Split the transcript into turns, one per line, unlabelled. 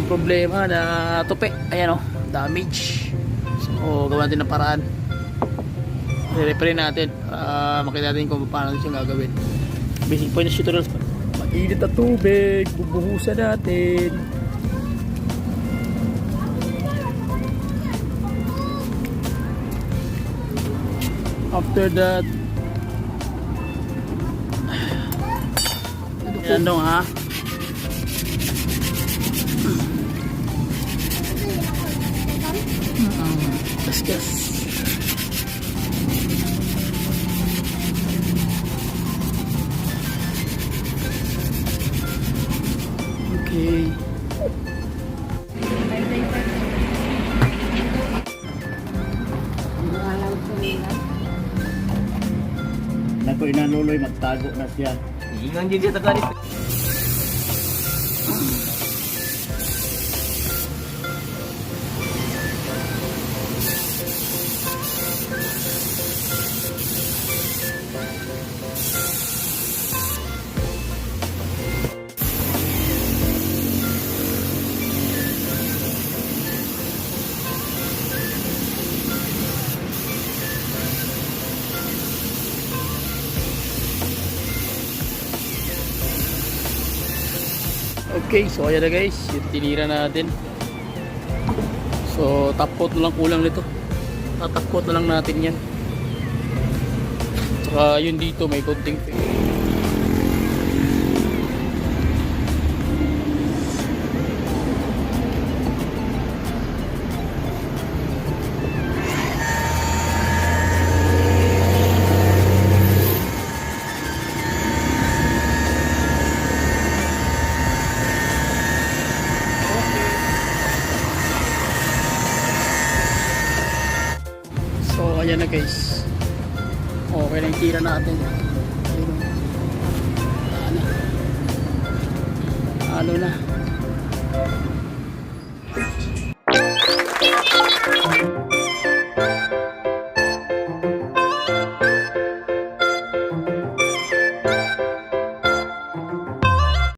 problema na tupi. Ayan o, damage. So gawa natin ng paraan. I-repair natin. Makita natin kung paano natin siyang gagawin. Basic point na tutorials. Mag-init na tubig. Bubuhusan natin. After that, yan dong ha. Gas. Okay.
Naku inaluloy, magtago na siya.
Ingan din siya tagalit.
Okay, so ayan na guys, yung tinira natin. So top coat na lang kulang nito. Top coat na lang natin yan. Saka yun dito may konting so ayan na guys. Okay na yung tira natin. Ayun. Ano na.